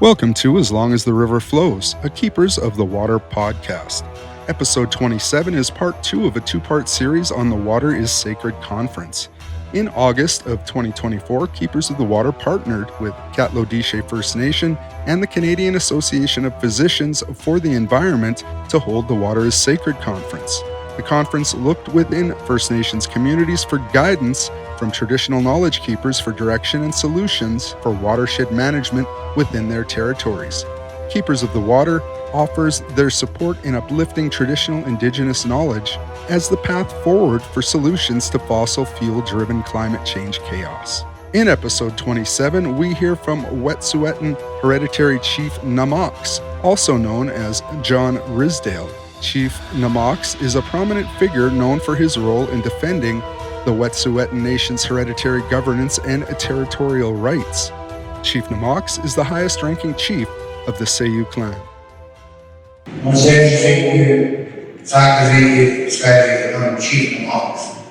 Welcome to As Long as the River Flows, a Keepers of the Water podcast. Episode 27 is part 2 of a two-part series on the Water is Sacred conference. In August of 2024, Keepers of the Water partnered with Katlodeeche First Nation and the Canadian Association of Physicians for the Environment to hold the Water is Sacred conference. The conference looked within First Nations communities for guidance from traditional knowledge keepers for direction and solutions for watershed management within their territories. Keepers of the Water offers their support in uplifting traditional Indigenous knowledge as the path forward for solutions to fossil fuel-driven climate change chaos. In episode 27, we hear from Wet'suwet'en Hereditary Chief Na'Moks, also known as John Ridsdale. Chief Na'Moks is a prominent figure known for his role in defending the Wet'suwet'en Nation's hereditary governance and territorial rights. Chief Na'Moks is the highest-ranking chief of the Sayu clan. What's interesting here, the fact that this guy is Chief Na'Moks.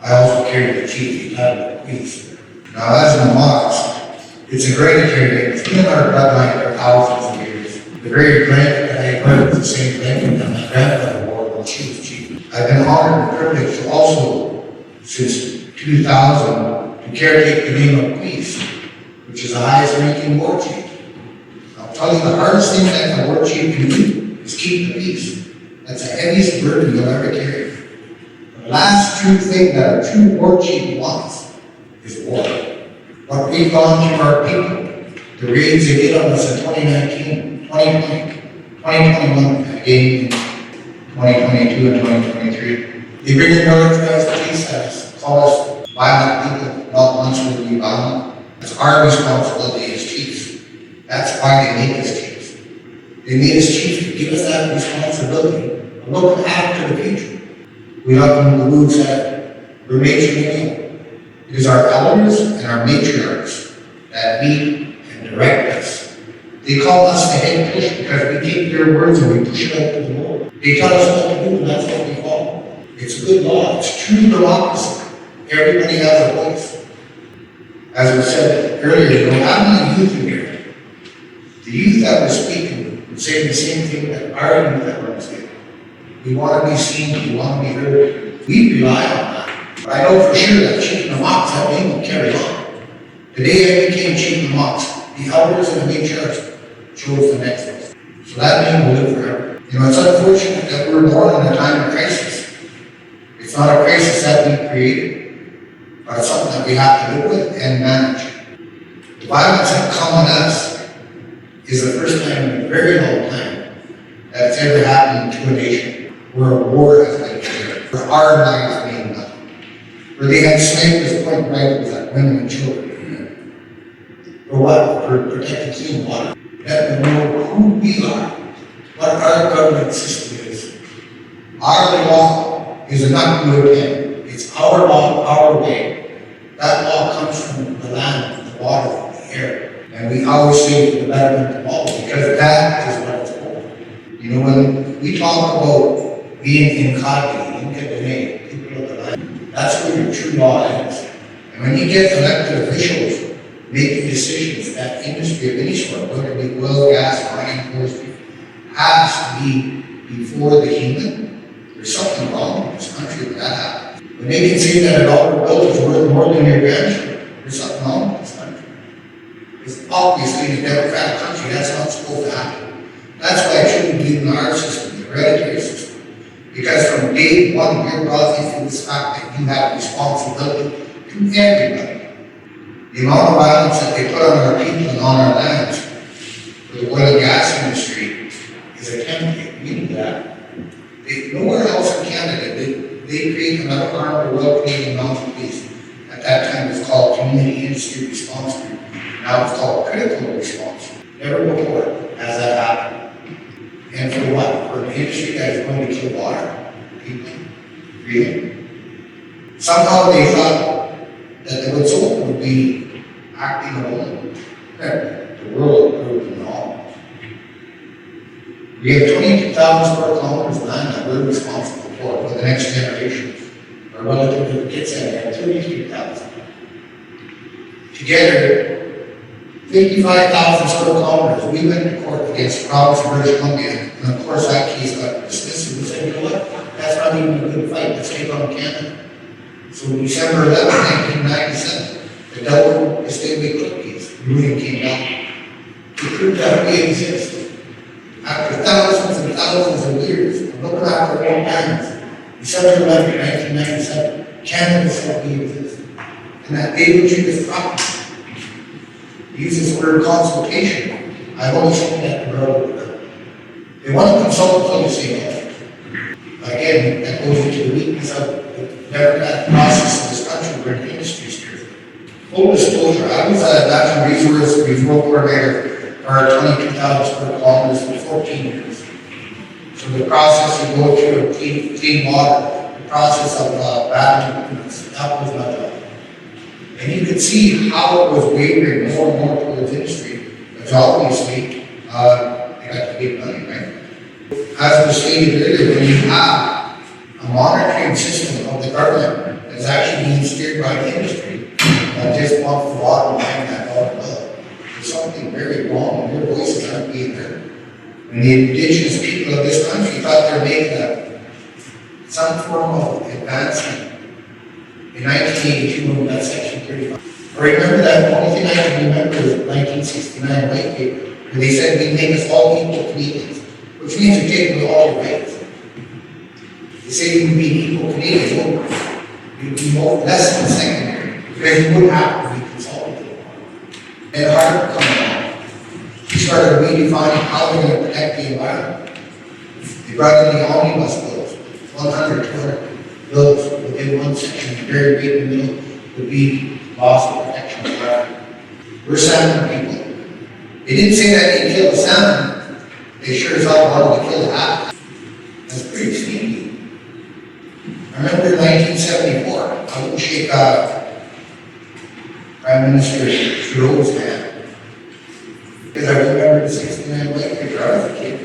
I also carry the chief title of priest. Now, as Na'Moks, it's a hereditary name. It's been in our bloodline for thousands of years. The very grant that I heard was the same thing that my grandfather wore when she was chief. I've been honored and privileged to also, since 2000, to caretake the name of priest, which is the highest ranking war chief. I'll tell you, the hardest thing that a war chief can do is keep the peace. That's the heaviest burden you'll ever carry. The last true thing that a true war chief wants is war. What we've gone through our people, the raids they did on us in 2019, 2020, 2021, and again in 2022 and 2023. They bring in militarized police status, call us violent people, not once will we violent. It's our responsibility as chiefs. That's why they make us chiefs. They made us chiefs to give us that responsibility of looking after the future. We love them the rules that we're matriarchal. It is our elders and our matriarchs that lead and direct us. They call us the head push because we take their words and we push it out to the world. They tell us what to do and that's what we follow. It's good law. It's true democracy. Everybody has a voice. As we said earlier, we don't have any youth in here. The youth that we're speaking would say the same thing that our youth that we're saying. We want to be seen, we want to be heard. We rely on that. But I know for sure that Chief Na'Moks, that name will carry on. The day I became Chief Na'Moks, the elders and the matriarchs chose the next one. So that name will live forever. You know, it's unfortunate that we're born in a time of crisis. It's not a crisis that we created, but it's something that we have to live with and manage. The violence that come on us is the first time in a very long time that it's ever happened to a nation where a war has been declared, where our lives mean nothing, where they had snipers point rifles at women and children. For what? For protecting clean water. Let them know who we are, what our government system is. Our law is not good pen. It's our law, our way. That law comes from the land, the water, the air. And we always say for the betterment of all, because that is what it's for. You know, when we talk about being in Kátł'odeeche, people of the land, that's where your true law is. And when you get elected officials making decisions that industry of any sort, whether it be oil, gas, mining, forestry, has to be before the human, there's something wrong in this country when that happens. When they can say that a dollar bill is worth more than your grandchildren, there's something wrong in this country. It's obviously in a democratic country, that's not supposed to happen. That's why I truly believe in our system, the hereditary system. Because from day one, you're brought into this fact that you have responsibility to everybody. The amount of violence that they put on our people and on our lands for the oil and gas industry is a template. We knew that. Nowhere else in Canada they create another arm of the Royal Canadian Mounted Police. At that time it was called Community Industry Response Group. Now it's called Critical Response. Never before has that happened. And for what? For an industry that is going to kill water, people, breathing. Somehow they thought that the Wet'suwet'en would be acting alone. The world proved them wrong. We have 22,000 square kilometers of land that we're responsible for the next generation. Our relative to the kids have 33,000. Together, 55,000 square kilometers. We went to court against the province of British Columbia, and of course that case got dismissed. We said, you know what, that's not even a good fight, let's take on Canada. So December 11, 1997, the Delaware Estate Court case, ruling came down to prove that we exist. After thousands and thousands of years of looking after our own hands, December 11, 1997, Canada said we exist. And that they would treat us properly. Use this word consultation. I've always seen that in the world. They want to consult until you say no. Again, that goes into the weakness of the democratic process in this country where the industry is driven. Full disclosure, I was a natural resource referral coordinator for our 22,000 square kilometers for 14 years. So the process you go through of clean water, the process of battery movements, that was my job. And you could see how it was wavering more and more towards industry, because obviously, they got to get money, right? As was stated earlier, when you have a monitoring system of the government that's actually being steered by the industry, that just wants the water behind that dollar bill, there's something very wrong, and your voices aren't being heard. And the indigenous people of this country thought they were making some form of advancement. In 1982, when we got Section 35. I remember that, the only thing I can remember is the 1969 white paper, where they said we make us all equal Canadians, which means you're taking away all your rights. They say you would be equal Canadians, you'd be more less than secondary, because you wouldn't have to be consolidated. And hard to come along. We started redefining how we're going to protect the environment. They brought in the omnibus bills, 100, 200 bills within one section, very big in the middle, would be loss of protection forever. We're salmon people. They didn't say that they killed the salmon, they sure as hell wanted to kill the half. That's pretty sneaky. I remember in 1974, I wouldn't shake Prime Minister Trudeau's hand, because I remember the 69 white paper. I was a kid.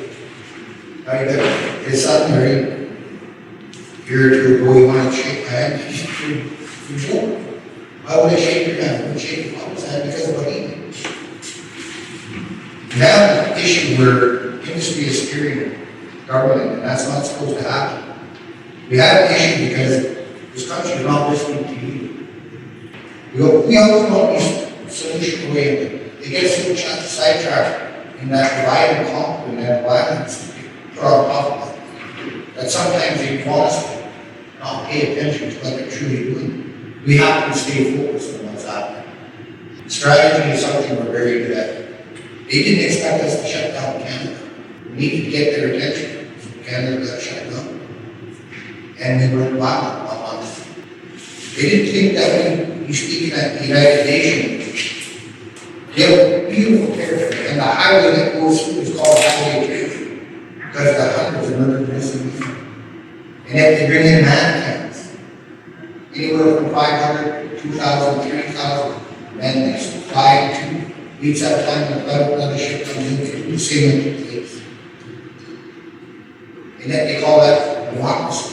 Now you got his son married. Year or two ago, you want to shake my hand, you're joking. Why would I shake your hand? I would shake your father's hand because of what he did. We have an issue where industry is steering government, and that's not supposed to happen. We have an issue because this country is not listening to you. We always want these solution away. They get so sidetracked in that divide and conquer and that violence put on top of it, that sometimes they want us to not pay attention to what they're truly doing. We have to stay focused on what's happening. Strategy is something we're very good at. They didn't expect us to shut down Canada. We needed to get their attention. So Canada got shut down. And we were violent on us. They didn't think that we speaking at the United Nations. They have a beautiful territory, and the highway that goes through is called Highway 3, because the hundreds of murdered missing. And yet they bring in man camps. Anywhere from 500, 2,000, 3,000 men. They fly 2 weeks at a time, and another ship comes in, they do the same place. And yet they call that democracy.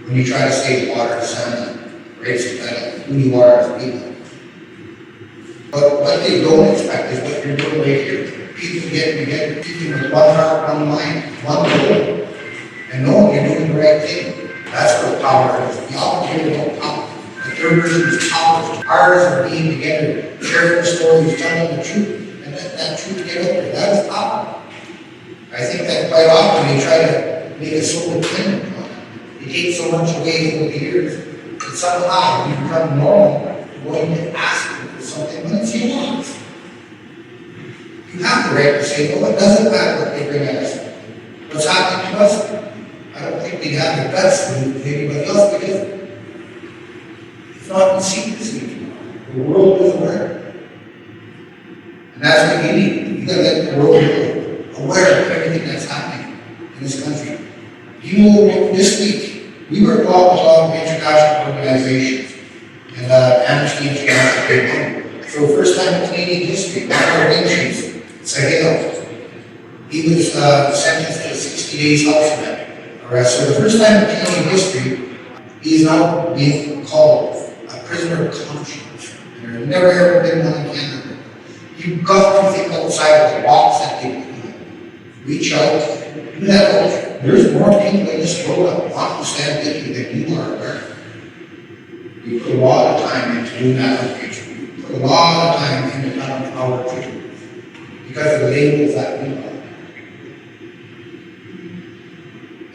When you try to save water, salmon, race, and who you are as people. But what they don't expect is what you're doing right here. People getting together, people with one heart, one mind, one goal, and knowing you're doing the right thing. That's what power is. The opportunity of power. The third person is power. Ours are being together, sharing the stories, telling the truth, and let that truth get out there. That is power. I think that quite often they try to make it so dependent on it. They take so much away over the years that somehow we become normal to going to ask for something when it's your wants. You have the right to say, no, it doesn't matter what they bring at us. What's happening to us, I don't think we'd have the guts to do with anybody else, because it's not in secrecy. The world is aware. And that's what you need. You gotta let the world know, aware of everything that's happening in this country. You know, this week, we worked with a lot of international organizations, and Amnesty International came on. So first time in Canadian history, one of our wing chiefs, Sahil, he was sentenced to 60 days house arrest. So the first time in Canadian history, he is now being called a prisoner of conscience. And there's never ever been one in Canada. You've got to think outside the box that they reach out, do that out. There's more people in this world that want to stand with you than you are aware. We put a lot of time into doing that outreach. We put a lot of time into telling our people because of the labels that we are.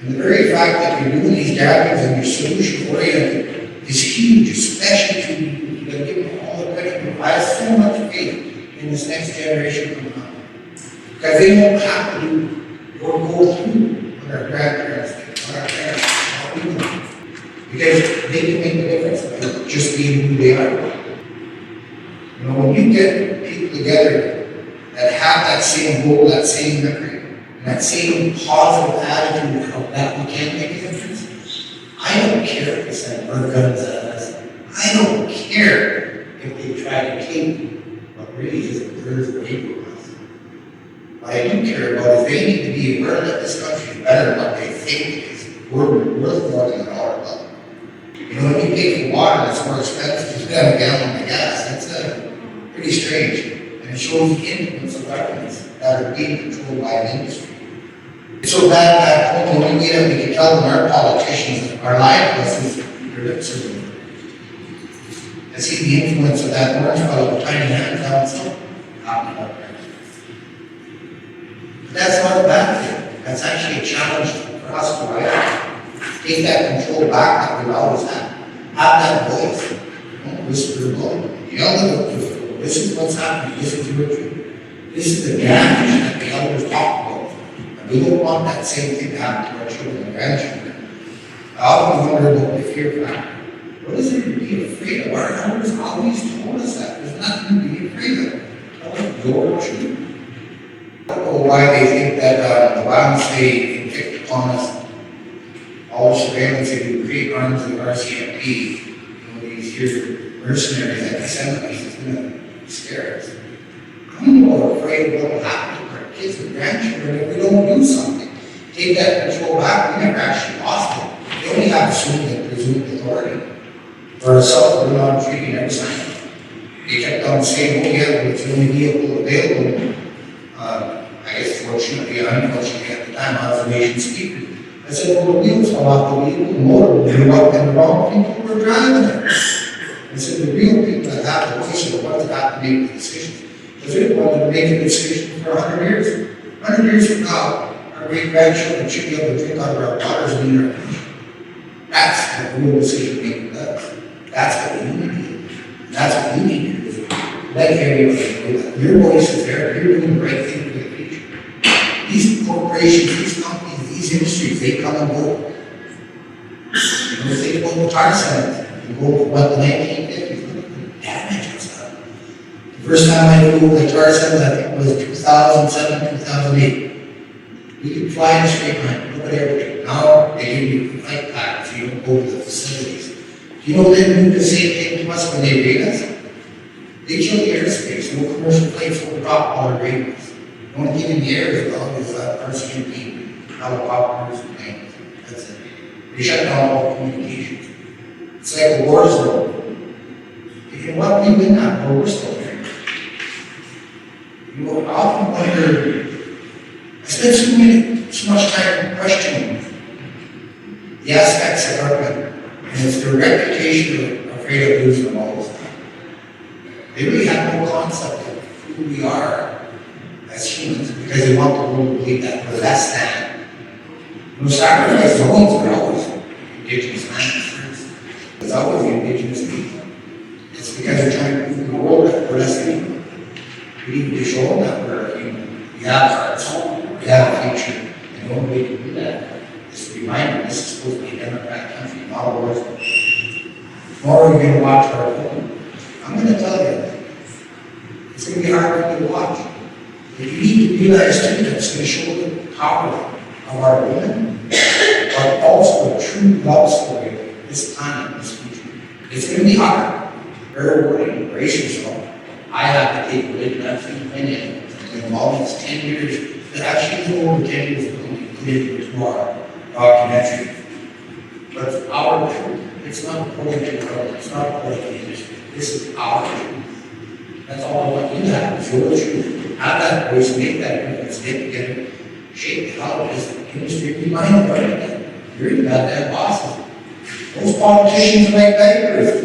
And the very fact that you're doing these gatherings and you're solution oriented is huge, especially to you. You're giving all the credit. I have so much faith in this next generation coming up. Because they won't have to do or go through what our grandparents did, what our parents, what we do. Because they can make the difference by just being who they are. You know, when you get people together that have that same goal, that same memory, and that same positive attitude of that we can make a difference, I don't care if they send burn guns at us. I don't care if they try to take what really is a third rate of us. What I do care about is they need to be aware that this country is better than what they think it is. We're worth more than $1. You know, when you pay for water that's more expensive, you have a gallon of gas. That's pretty strange. And it shows the influence of governments that are being controlled by an industry. It's so bad that when we meet up, we can tell them our politicians are lying to us is their lip service. I see the influence of that orange fellow with tiny hands down so talking about that. But that's not a bad thing. That's actually a challenge for us to write. Take that control back that we've always had. Have that voice. Don't whisper alone. Yell at the people. This is what's happening. This is your truth. This is the damage that the elders talk about. And we don't want that same thing to happen to our children and grandchildren. I often wonder about the fear factor. What is there to be afraid of? Our elders always told us that. There's nothing to be afraid of. Tell us your truth. I don't know why they think that the violence they inflict upon us, all the surveillance they do, create arms of the RCMP, you know, these here mercenaries that they send us is going to scare us. I'm more afraid of what will happen to our kids and grandchildren if we don't do something. Take that control back. We never actually lost it. They only have assumed and presumed authority. For ourselves, we're not treating every sign. They kept on saying, oh yeah, well, it's the only vehicle available. I guess fortunately or unfortunately at the time I was a nation speaker. I said, well, the wheels fell off the vehicle, the motor blew up, and the wrong people were driving it. I said, the real people that have the voice are the ones that have to make the decisions. Because they're the ones that are making the decisions for 100 years. 100 years from now, our great-grandchildren should be able to drink out of our waters and eat our fish. That's what real decision making does. That's what you need to do. That's what you need to do. Let everybody know that your voice is there. You're doing the right thing for the future. These corporations, these companies, these industries, they come and go. You know, think about the tar sands. You go for what the 1950s, look at the damage it's done. The first time I flew over the tar sands, I think it was 2007, 2008. We could fly in a straight line, look at everything. Now they give you flight patterns, so you don't go to the facilities. Do you know they do the same thing to us when they raid us? They kill the airspace, no commercial planes will drop while they're raiding us. The only thing in the air is all these RCMP, helicopters, and planes. That's it. They shut down all communications. It's like a war zone. If you want to win that war, we're still there. You know, I often wonder, I spend so much time questioning the aspects of government, and it's their reputation of afraid of losing them all this time. They really have no concept of who we are as humans because they want the world to believe that we're less than. No sacrifice zones are always indigenous lands first. It's always the indigenous people. It's because they're trying to prove to the world that we're less than human. We need to show them that we're human. We have hearts. We have a future. And the only way to do that is to remind them this is supposed to be a democratic country, not a war zone. Tomorrow you're going to watch our film. I'm going to tell you, it's going to be hard for you to watch. But you need to realize too that it's going to show the power of our women, but also a true love story of this planet, this future. It's going to be hard. Very rewarding. Brace yourself. I have to take religion out of my name. It's been almost 10 years, but actually no over 10 years ago, we put it into our documentary. But it's our truth. It's not according to the world. It's not according to the industry. This is our truth. That's all what you have, is yours. You have that voice, make that difference, get together, shape the colleges, industry, be minded of everything. You're even goddamn bosses. Those politicians make papers.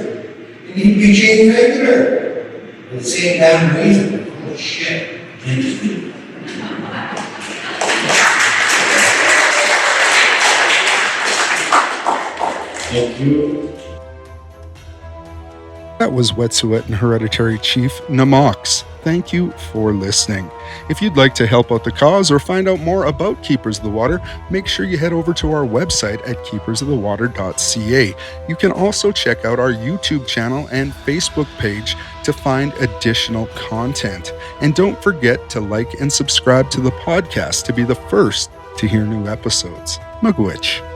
They need to be changed regular. For the same damn reason. Holy shit. Industry. Thank you. That was Wet'suwet'en and Hereditary Chief Na'Moks. Thank you for listening. If you'd like to help out the cause or find out more about Keepers of the Water, make sure you head over to our website at keepersofthewater.ca. You can also check out our YouTube channel and Facebook page to find additional content. And don't forget to like and subscribe to the podcast to be the first to hear new episodes. Miigwech.